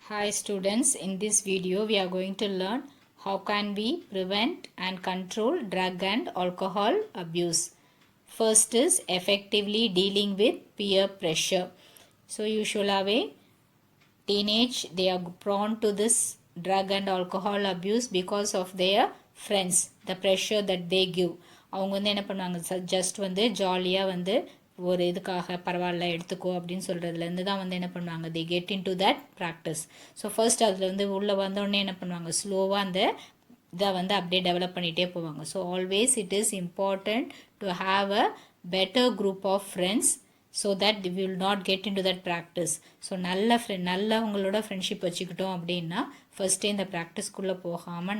Hi students, in this video we are going to learn how can we prevent and control drug and alcohol abuse. First is effectively dealing with peer pressure. So usually teenage they are prone to this drug and alcohol abuse because of their friends, the pressure that they give. அவங்க வந்து என்ன பண்ணுவாங்க, just வந்து ஜாலியாக வந்து ஒரு இதுக்காக பரவாயில்ல எடுத்துக்கோ அப்படின்னு சொல்கிறதுலேருந்து தான் வந்து என்ன பண்ணுவாங்க, they get into that practice. So first அதில் வந்து உள்ளே வந்தோடனே என்ன பண்ணுவாங்க, ஸ்லோவாக அந்த இதை வந்து அப்படியே டெவலப் பண்ணிகிட்டே போவாங்க. So always it is important to have a better group of friends so that we will not get into that practice. So நல்லவங்களோட ஃப்ரெண்ட்ஷிப் வச்சுக்கிட்டோம் அப்படின்னா ஃபஸ்ட்டே இந்த ப்ராக்டிஸ்க்குள்ளே போகாமல்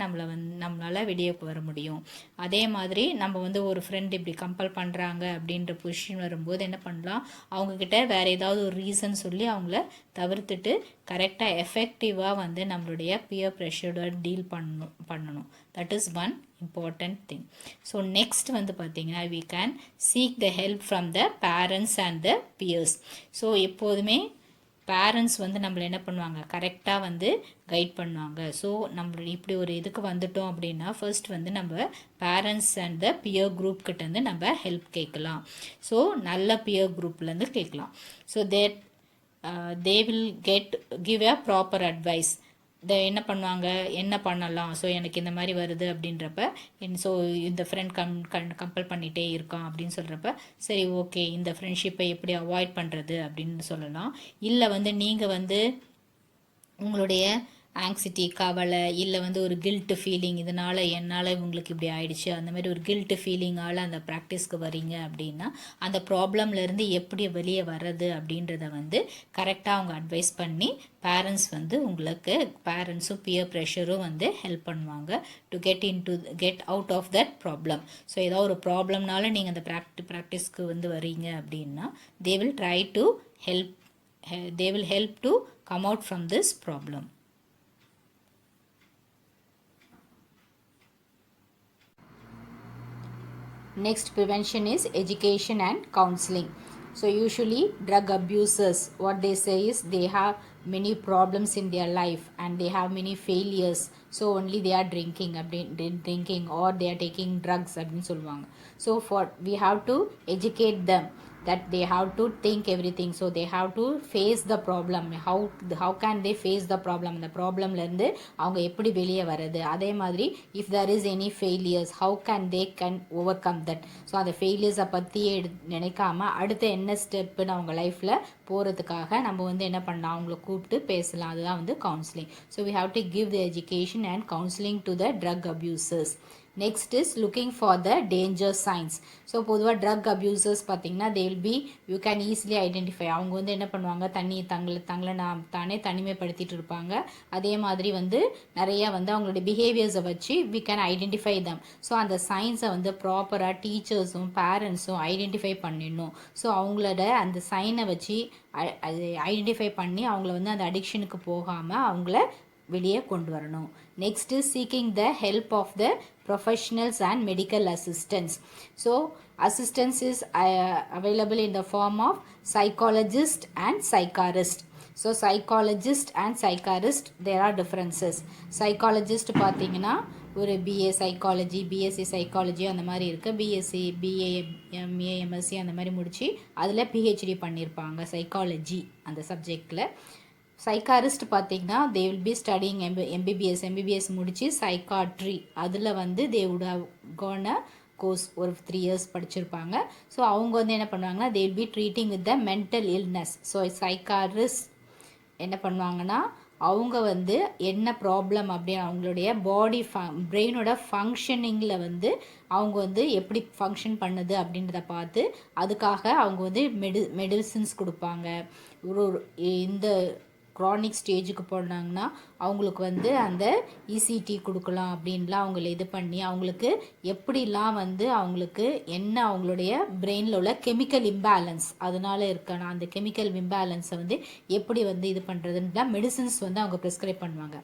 நம்மளால் வெளியே வர முடியும். அதே மாதிரி நம்ம வந்து ஒரு ஃப்ரெண்ட் இப்படி கம்பல் பண்ணுறாங்க அப்படின்ற பொசிஷன் வரும்போது என்ன பண்ணலாம், அவங்கக்கிட்ட வேறு ஏதாவது ஒரு ரீசன் சொல்லி அவங்கள தவிர்த்துட்டு கரெக்டாக எஃபெக்டிவாக வந்து நம்மளுடைய பியர் ப்ரெஷரோட டீல் பண்ணணும். That is one important thing. So next வந்து பார்த்தீங்கன்னா we can seek the help from the parents and the peers. So எப்போதுமே பேரண்ட்ஸ் வந்து நம்மளை என்ன பண்ணுவாங்க, கரெக்டாக வந்து கைட் பண்ணுவாங்க. ஸோ நம்ம இப்படி ஒரு இதுக்கு வந்துட்டோம் அப்படின்னா ஃபர்ஸ்ட் வந்து நம்ம parents and the pier group கிட்டேருந்து நம்ம ஹெல்ப் கேட்கலாம். ஸோ நல்ல பியர் குரூப்லேருந்து கேட்கலாம். So that they will give a proper advice. என்ன பண்ணுவாங்க, என்ன பண்ணலாம், ஸோ எனக்கு இந்த மாதிரி வருது அப்படின்றப்ப ஸோ இந்த ஃப்ரெண்ட் கம்பல் பண்ணிகிட்டே இருக்கான் அப்படின்னு சொல்கிறப்ப சரி ஓகே இந்த ஃப்ரெண்ட்ஷிப்பை எப்படி அவாய்ட் பண்ணுறது அப்படின்னு சொல்லலாம். இல்லை வந்து நீங்கள் வந்து உங்களுடைய ஆங்ஸிட்டி, கவலை, இல்லை வந்து ஒரு கில்ட்டு ஃபீலிங், இதனால் என்னால் இவங்களுக்கு இப்படி ஆயிடுச்சு அந்த மாதிரி ஒரு கில்ட்டு ஃபீலிங்கால் அந்த ப்ராக்டிஸ்க்கு வரீங்க அப்படின்னா அந்த ப்ராப்ளம்லேருந்து எப்படி வெளியே வர்றது அப்படின்றத வந்து கரெக்டாக அவங்க அட்வைஸ் பண்ணி பேரண்ட்ஸ் வந்து உங்களுக்கு பேரண்ட்ஸும் பியர் ப்ரெஷரும் வந்து ஹெல்ப் பண்ணுவாங்க to get out of that problem. So ஏதாவது ஒரு ப்ராப்ளம்னால நீங்கள் அந்த ப்ராக்டிஸ்க்கு வந்து வரீங்க அப்படின்னா they will try to help to come out from this problem. Next prevention is education and counseling. So usually drug abusers, what they say is they have many problems in their life and they have many failures. So only they are drinking or they are taking drugs அப்படின்னு சொல்லுவாங்க. So we have to educate them that they have to think everything. So they have to face the problem. How can they face the problem? அந்த ப்ராப்ளம்லேருந்து அவங்க எப்படி வெளியே வர்றது. அதே மாதிரி if there is any failures, how can they overcome that. So அந்த ஃபெயிலியர்ஸை பற்றியே நினைக்காம அடுத்த என்ன ஸ்டெப்புன்னு அவங்க லைஃப்பில் போகிறதுக்காக நம்ம வந்து என்ன பண்ணலாம், அவங்கள கூப்பிட்டு பேசலாம். அதுதான் வந்து counselling. So we have to give the education and counseling to the drug abusers. Next is looking for the danger signs. So பொதுவாக ட்ரக் அப்யூசர்ஸ் பார்த்திங்கன்னா they will be, you can easily identify. அவங்க வந்து என்ன பண்ணுவாங்க, தங்களை தானே தனிமைப்படுத்திட்டு இருப்பாங்க. அதே மாதிரி வந்து நிறையா வந்து அவங்களுடைய பிஹேவியர்ஸை வச்சு we can identify them. So அந்த சைன்ஸை வந்து ப்ராப்பராக டீச்சர்ஸும் பேரண்ட்ஸும் ஐடென்டிஃபை பண்ணிடணும். ஸோ அவங்களோட அந்த சைனை வச்சு அது ஐடென்டிஃபை பண்ணி அவங்கள வந்து அந்த அடிக்ஷனுக்கு போகாமல் அவங்கள வெளியே கொண்டு வரணும். Next is seeking the help of the professionals and medical assistance. So assistance is available in the form of psychologist and psychiatrist. So psychologist and psychiatrist, there are differences. Psychologist பார்த்தீங்கன்னா ஒரு பிஏ சைக்காலஜி, பிஎஸ்சி சைக்காலஜி அந்த மாதிரி இருக்குது. BSc, BA, MA, MSc அந்த மாதிரி முடித்து அதில் PhD பண்ணியிருப்பாங்க சைக்காலஜி அந்த சப்ஜெக்டில். சைக்காரிஸ்ட் பார்த்திங்கன்னா they will be studying MBBS முடித்து சைக்காட்ரி அதில் வந்து they would have done a course ஒரு 3 years படிச்சிருப்பாங்க. ஸோ அவங்க வந்து என்ன பண்ணுவாங்கன்னா they will be treating with the mental illness. So psychiatrist என்ன பண்ணுவாங்கன்னா அவங்க வந்து என்ன ப்ராப்ளம் அப்படின்னு அவங்களுடைய பிரெயினோட ஃபங்க்ஷனிங்கில் வந்து அவங்க வந்து எப்படி ஃபங்க்ஷன் பண்ணுது அப்படின்றத பார்த்து அதுக்காக அவங்க வந்து மெடிசின்ஸ் கொடுப்பாங்க. இந்த க்ரானிக் ஸ்டேஜுக்கு போனாங்கன்னா அவங்களுக்கு வந்து அந்த இசிடி கொடுக்கலாம் அப்படின்லாம் அவங்கள இது பண்ணி அவங்களுக்கு எப்படிலாம் வந்து அவங்களுக்கு என்ன அவங்களுடைய பிரெயினில் உள்ள கெமிக்கல் இம்பேலன்ஸ் அதனால் இருக்கான அந்த கெமிக்கல் இம்பேலன்ஸை வந்து எப்படி வந்து இது பண்ணுறதுன்னு மெடிசின்ஸ் வந்து அவங்க ப்ரிஸ்கிரைப் பண்ணுவாங்க.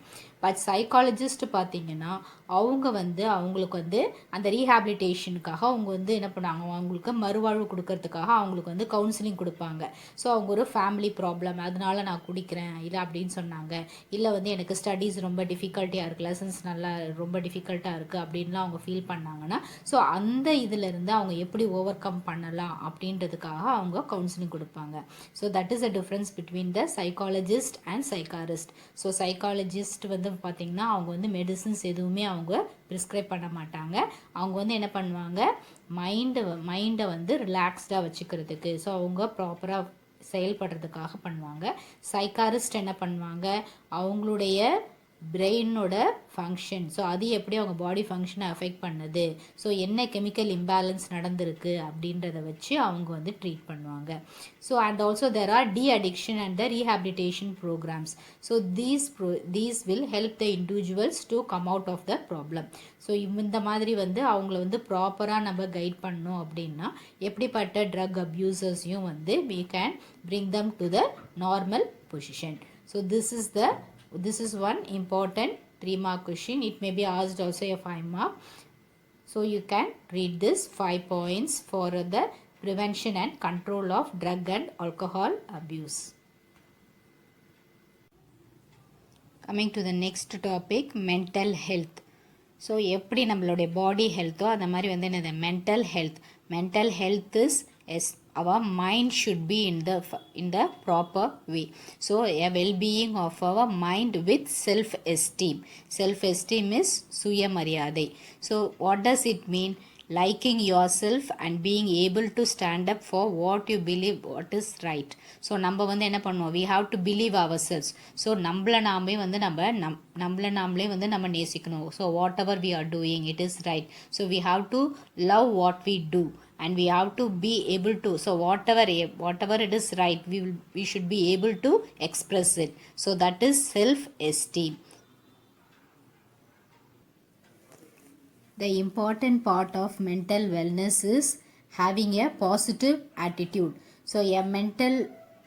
பட் சைக்காலஜிஸ்ட் பார்த்தீங்கன்னா அவங்க வந்து அவங்களுக்கு வந்து அந்த ரீஹாபிலிட்டேஷனுக்காக அவங்க வந்து என்ன பண்ணாங்க, அவங்களுக்கு மறுவாழ்வு கொடுக்கறதுக்காக அவங்களுக்கு வந்து கவுன்சிலிங் கொடுப்பாங்க. ஸோ அவங்க ஒரு ஃபேமிலி ப்ராப்ளம் அதனால நான் குடிக்கிறேன் இல்லை அப்படின்னு சொன்னாங்க, இல்லை வந்து எனக்கு ஸ்டடீஸ் ரொம்ப டிஃபிகல்ட்டியாக இருக்குது, லெசன்ஸ் நல்லா ரொம்ப டிஃபிகல்ட்டாக இருக்குது அப்படின்லாம் அவங்க ஃபீல் பண்ணாங்கன்னா ஸோ அந்த இதிலேருந்து அவங்க எப்படி ஓவர் கம் பண்ணலாம் அப்படின்றதுக்காக அவங்க கவுன்சிலிங் கொடுப்பாங்க. So that is a difference between the psychologist and psychiatrist. So psychologist வந்து பார்த்திங்கன்னா அவங்க வந்து மெடிசின்ஸ் எதுவுமே அவங்க ப்ரிஸ்கிரைப் பண்ண மாட்டாங்க. அவங்க வந்து என்ன பண்ணுவாங்க, மைண்டை வந்து ரிலாக்ஸ்டாக வச்சுக்கிறதுக்கு ஸோ அவங்க ப்ராப்பராக செயல்படுறதுக்காக பண்ணுவாங்க. சைக்காரிஸ்ட் என்ன பண்ணுவாங்க, அவங்களுடைய பிரெயினோட ஃபங்க்ஷன் ஸோ அது எப்படி அவங்க பாடி ஃபங்க்ஷனை அஃபெக்ட் பண்ணுது, ஸோ என்ன கெமிக்கல் இம்பேலன்ஸ் நடந்திருக்கு அப்படின்றத வச்சு அவங்க வந்து ட்ரீட் பண்ணுவாங்க. So and also there are de-addiction and the rehabilitation programs. So these will help the individuals to come out of the problem. So இந்த மாதிரி வந்து அவங்கள வந்து ப்ராப்பராக நம்ம கைட் பண்ணோம் அப்படின்னா எப்படிப்பட்ட ட்ரக் அப்யூசர்ஸையும் வந்து we can bring them to the normal position. So this is one important 3-mark question. It may be asked also a 5-mark. So you can read this 5 points for the prevention and control of drug and alcohol abuse. Coming to the next topic, mental health. So எப்படி நம்மளுடைய பாடி ஹெல்த்தோ அந்த மாதிரி வந்து என்னது mental health is our mind should be in the proper way. So a well-being of our mind with self-esteem is சுயமரியாதை. So what does it mean? Liking yourself and being able to stand up for what you believe what is right. So நம்ம வந்து என்ன பண்ணுவோம், we have to believe ourselves. So நம்மளை நாமே வந்து நம்மளை நாமளே வந்து நம்ம நேசிக்கணும். So whatever we are doing it is right. So we have to love what we do and we have to be able to, so whatever it is right we should be able to express it. So that is self-esteem. The important part of mental wellness is having a positive attitude. So a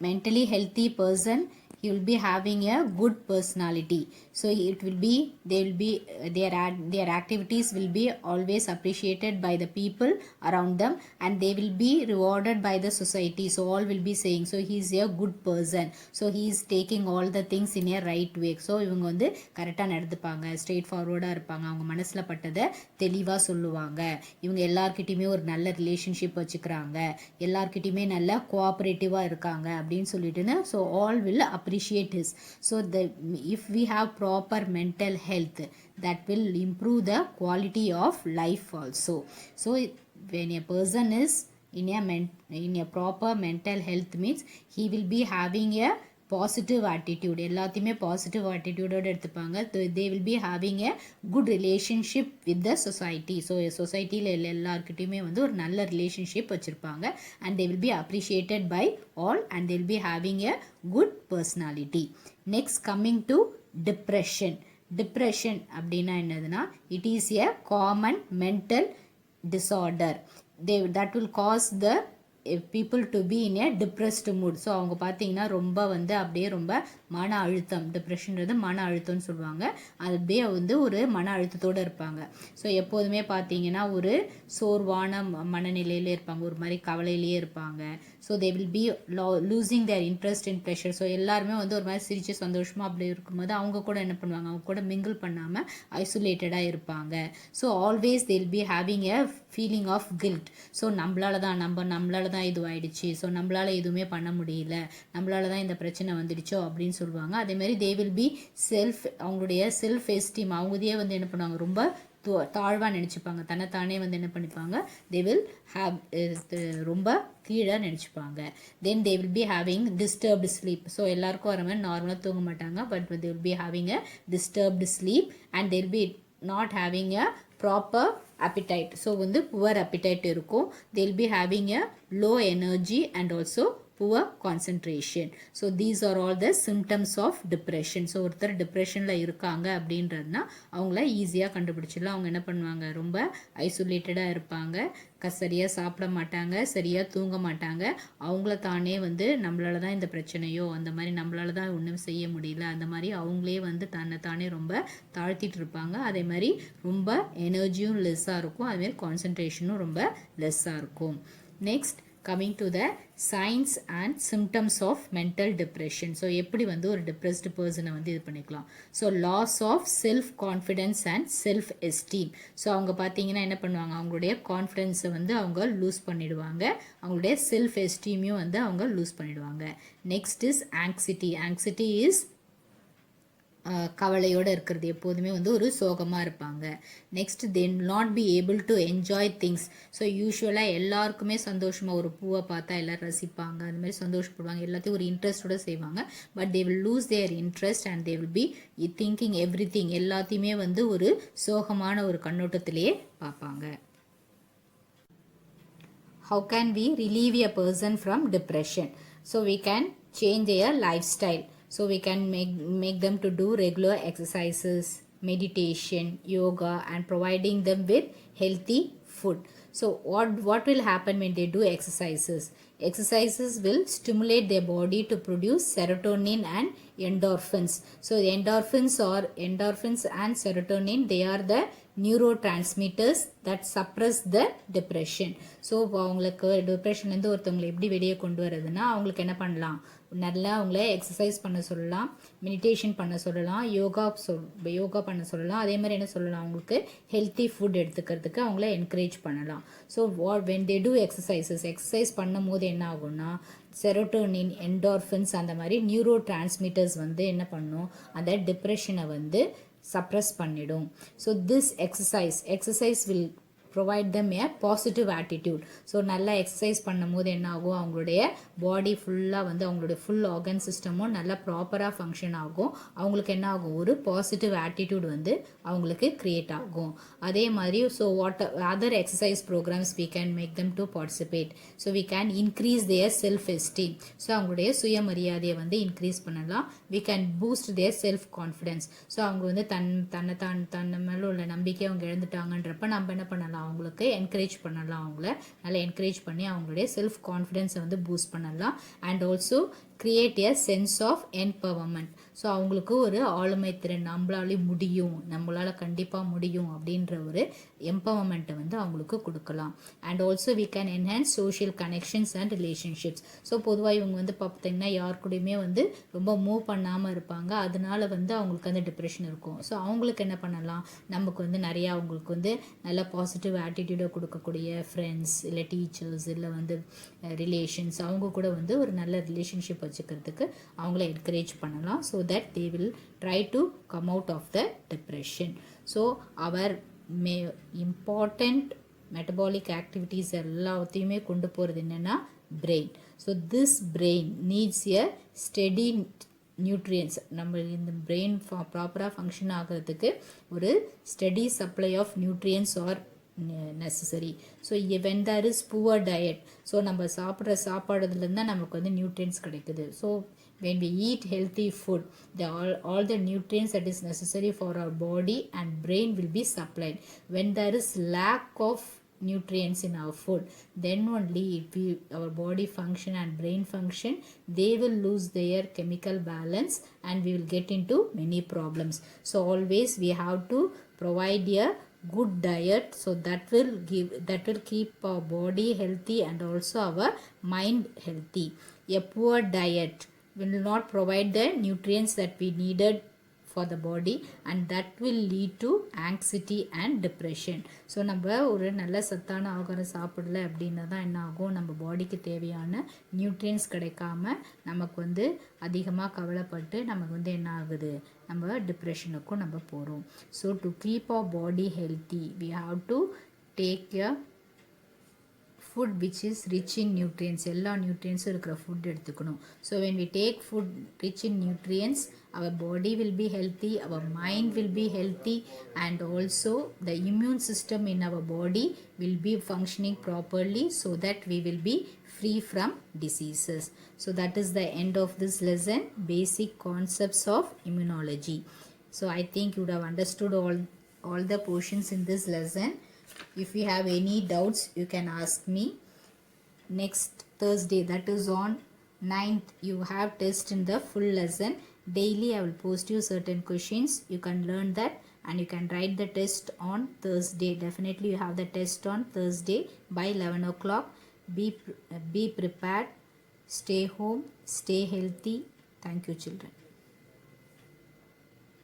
mentally healthy person, he will be having a good personality. So it will be their activities will be always appreciated by the people around them and they will be rewarded by the society. So all will be saying so he is a good person, so he is taking all the things in a right way. So இவங்க வந்து கரெக்டாக நடந்துப்பாங்க, straight ஃபார்வர்டாக இருப்பாங்க, அவங்க மனசில் பட்டதை தெளிவாக சொல்லுவாங்க, இவங்க எல்லார்கிட்டையுமே ஒரு நல்ல ரிலேஷன்ஷிப் வச்சுக்கிறாங்க, எல்லார்கிட்டையுமே நல்ல கோஆப்ரேட்டிவாக இருக்காங்க அப்படின்னு சொல்லிட்டுன்னு so all will appreciate his. So if we have proper mental health, that will improve the quality of life also. So when a person is in a proper mental health means he will be having a positive attitude, எல்லாத்தையுமே positive ஆட்டிடியூடோடு எடுத்துப்பாங்க. They will be having a good relationship with the society. So சொசைட்டியில் எல்லாருக்கிட்டையுமே வந்து ஒரு நல்ல relationship வச்சுருப்பாங்க and they will be appreciated by all and they will be having a good personality. Next coming to depression அப்படின்னா என்னதுன்னா it is a common mental disorder. that will cause the people to be in a depressed mood. So அவங்க பார்த்தீங்கன்னா ரொம்ப வந்து அப்படியே ரொம்ப மன அழுத்தம், டிப்ரெஷன்றது மன அழுத்தம்னு சொல்லுவாங்க, அது அப்படியே வந்து ஒரு மன அழுத்தத்தோடு இருப்பாங்க. ஸோ எப்போதுமே பார்த்தீங்கன்னா ஒரு சோர்வான மனநிலையிலே இருப்பாங்க, ஒரு மாதிரி கவலையிலேயே இருப்பாங்க. So they will be losing there interest in pleasure. So எல்லாருமே வந்து ஒரு மாதிரி சிரித்து சந்தோஷமாக அப்படி இருக்கும்போது அவங்க கூட என்ன பண்ணுவாங்க, அவங்க கூட மிங்கிள் பண்ணாமல் ஐசோலேட்டடாக இருப்பாங்க. So always they will be having a feeling of guilt. So நம்மளால தான் இதுவாயிடுச்சு, ஸோ நம்மளால் எதுவுமே பண்ண முடியல, நம்மளால தான் இந்த பிரச்சனை வந்துடுச்சோ அப்படின்னு சொல்லுவாங்க. அதேமாதிரி தே வில் பி அவங்களுடைய செல்ஃப் எஸ்டீம் அவங்கதையே வந்து என்ன பண்ணுவாங்க, ரொம்ப தாழ்வாக நினச்சிப்பாங்க, தன்னைத்தானே வந்து என்ன பண்ணிப்பாங்க, தே வில் ஹேவ் ரொம்ப கீழே நினச்சிப்பாங்க. Then they will be having disturbed sleep. So எல்லாருக்கும் வர மாதிரி நார்மலாக தூங்க மாட்டாங்க, but they will be having a disturbed sleep and they will be not having a proper appetite. So வந்து புவர் appetite இருக்கும். they will be having a low energy and also poor concentration. So these are all the symptoms of depression. So ஒருத்தர் டிப்ரெஷனில் இருக்காங்க அப்படின்றதுனா அவங்கள ஈஸியாக கண்டுபிடிச்சிடலாம். அவங்க என்ன பண்ணுவாங்க, ரொம்ப ஐசோலேட்டடாக இருப்பாங்க, சரியாக சாப்பிட மாட்டாங்க, சரியாக தூங்க மாட்டாங்க, அவங்கள தானே வந்து நம்மளால தான் இந்த பிரச்சனையோ, அந்த மாதிரி நம்மளால தான் ஒன்றும் செய்ய முடியல, அந்த மாதிரி அவங்களே வந்து தன்னை தானே ரொம்ப தாழ்த்திட்டு இருப்பாங்க. அதே மாதிரி ரொம்ப எனர்ஜியும் லெஸ்ஸாக இருக்கும், அதுமாரி கான்சன்ட்ரேஷனும் ரொம்ப லெஸ்ஸாக இருக்கும். Next coming to the signs and symptoms of mental depression. So எப்படி வந்து ஒரு டிப்ரெஸ்டு பர்சனை வந்து இது பண்ணிக்கலாம். So loss of self confidence and self esteem. So அவங்க பார்த்தீங்கன்னா என்ன பண்ணுவாங்க, அவங்களுடைய கான்ஃபிடென்ஸை வந்து அவங்க லூஸ் பண்ணிடுவாங்க, அவங்களுடைய செல்ஃப் எஸ்டீமையும் வந்து அவங்க லூஸ் பண்ணிடுவாங்க. Next is anxiety. Anxiety is கவலையோடு இருக்கிறது, எப்போதுமே வந்து ஒரு சோகமாக இருப்பாங்க. Next they not be able to enjoy things. So யூஸ்வலாக எல்லாருக்குமே சந்தோஷமாக ஒரு பூவை பார்த்தா எல்லோரும் ரசிப்பாங்க, அந்த மாதிரி சந்தோஷப்படுவாங்க, எல்லாத்தையும் ஒரு இன்ட்ரெஸ்டோடு செய்வாங்க. But they will lose there interest and they will be thinking every thing, எல்லாத்தையுமே வந்து ஒரு சோகமான ஒரு கண்ணோட்டத்திலேயே பார்ப்பாங்க. How can we relieve a person from depression? So we can change their lifestyle. So we can make them to do regular exercises, meditation, yoga, and providing them with healthy food. So what will happen when they do exercises? Exercises will stimulate their body to produce serotonin and endorphins. So the endorphins and serotonin, they are the neurotransmitters that suppress the depression. So அவங்களுக்கு டிப்ரெஷன்லேருந்து ஒருத்தவங்களை எப்படி வெளியே கொண்டு வரதுன்னா, அவங்களுக்கு என்ன பண்ணலாம், நல்லா அவங்கள எக்ஸசைஸ் பண்ண சொல்லலாம், மெடிடேஷன் பண்ண சொல்லலாம், யோகா பண்ண சொல்லலாம். அதே மாதிரி என்ன சொல்லலாம், அவங்களுக்கு ஹெல்த்தி ஃபுட் எடுத்துக்கிறதுக்கு அவங்கள என்கரேஜ் பண்ணலாம். So when they do exercise பண்ணும் போது என்ன ஆகும்னா, செரோட்டோனின், என்டார்ஃபின்ஸ், அந்த மாதிரி நியூரோ டிரான்ஸ்மிட்டர்ஸ் வந்து என்ன பண்ணும், அந்த டிப்ரெஷனை வந்து சப்ரஸ் பண்ணிடும். So this exercise will provide them A positive attitude. So நல்லா எக்ஸசைஸ் பண்ணும் போது என்ன ஆகும், அவங்களுடைய பாடி ஃபுல்லாக வந்து அவங்களுடைய ஃபுல் ஆர்கன் சிஸ்டமும் நல்லா ப்ராப்பராக ஃபங்க்ஷன் ஆகும். அவங்களுக்கு என்ன ஆகும், ஒரு பாசிட்டிவ் ஆட்டிடியூட் வந்து அவங்களுக்கு க்ரியேட் ஆகும். அதே மாதிரி so other exercise programs we can make them to participate. So we can increase their self esteem. So அவங்களுடைய சுயமரியாதையை வந்து இன்க்ரீஸ் பண்ணலாம். We can boost their self confidence. So அவங்க வந்து தன்னை மேலே உள்ள நம்பிக்கை அவங்க இழந்துட்டாங்கன்றப்ப நம்ம என்ன பண்ணலாம், அவங்களுக்கு என்கரேஜ் பண்ணலாம், அவங்கள நல்லா என்கரேஜ் பண்ணி அவங்களுடைய செல்ஃப் கான்ஃபிடென்ஸை வந்து பூஸ்ட் பண்ணலாம். And also create a sense of empowerment. So அவங்களுக்கு ஒரு ஆளுமை திறன், நம்மளாலே முடியும், நம்மளால் கண்டிப்பாக முடியும் அப்படின்ற ஒரு எம்பவர்மெண்ட்டை வந்து அவங்களுக்கு கொடுக்கலாம். And also we can enhance social connections and relationships. So பொதுவாக இவங்க வந்து பார்த்தீங்கன்னா யார் கூடயுமே வந்து ரொம்ப மூவ் பண்ணாமல் இருப்பாங்க, அதனால வந்து அவங்களுக்கு வந்து டிப்ரெஷன் இருக்கும். ஸோ அவங்களுக்கு என்ன பண்ணலாம், நமக்கு வந்து நிறையா அவங்களுக்கு வந்து நல்ல பாசிட்டிவ் ஆட்டிடியூடை கொடுக்கக்கூடிய ஃப்ரெண்ட்ஸ் இல்லை டீச்சர்ஸ் இல்லை வந்து ரிலேஷன்ஸ், அவங்க கூட வந்து ஒரு நல்ல ரிலேஷன்ஷிப் வச்சுக்கிறதுக்கு அவங்கள என்கரேஜ் பண்ணலாம். So that they will try to come out of the depression. So our important metabolic activities எல்லாத்தையுமே கொண்டு போகிறது என்னென்னா brain. So this brain needs a steady nutrients. நம்ம இந்த brain ப்ராப்பராக ஃபங்க்ஷன் ஆகிறதுக்கு ஒரு steady supply of nutrients or necessary. So when there is poor diet, so நம்ம சாப்பிட்ற சாப்பாடுலேருந்து தான் நமக்கு வந்து நியூட்ரியன்ஸ் கிடைக்குது. So when we eat healthy food, all the nutrients that is necessary for our body and brain will be supplied. When there is lack of nutrients in our food, then only our body function and brain function, they will lose their chemical balance and we will get into many problems. So always we have to provide a good diet, so that will keep our body healthy and also our mind healthy. A poor diet will not provide the nutrients that we needed for the body and that will lead to anxiety and depression. So நம்ம ஒரு நல்ல சத்தான ஆகாரம் சாப்பிடல அப்படின்னா தான் என்ன ஆகும், நம்ம பாடிக்கு தேவையான நியூட்ரியன்ஸ் கிடைக்காம நமக்கு வந்து அதிகமாக கவலைப்பட்டு நமக்கு வந்து என்ன ஆகுது, நம்ம டிப்ரெஷனுக்கும் நம்ம போகிறோம். So to keep our body healthy we have to take a food which is rich in nutrients. எல்லா நியூட்ரியன்ஸும் இருக்கிற ஃபுட் எடுத்துக்கணும். So when we take food rich in nutrients, our body will be healthy, our mind will be healthy, and also the immune system in our body will be functioning properly, so that we will be free from diseases. So that is the end of this lesson, basic concepts of immunology. So I think you would have understood all the portions in this lesson. If you have any doubts, you can ask me. Next Thursday, that is on 9th, you have test in the full lesson. Daily I will post you certain questions, you can learn that and you can write the test on Thursday. Definitely you have the test on Thursday by 11 o'clock. Be prepared, stay home, stay healthy. Thank you, children.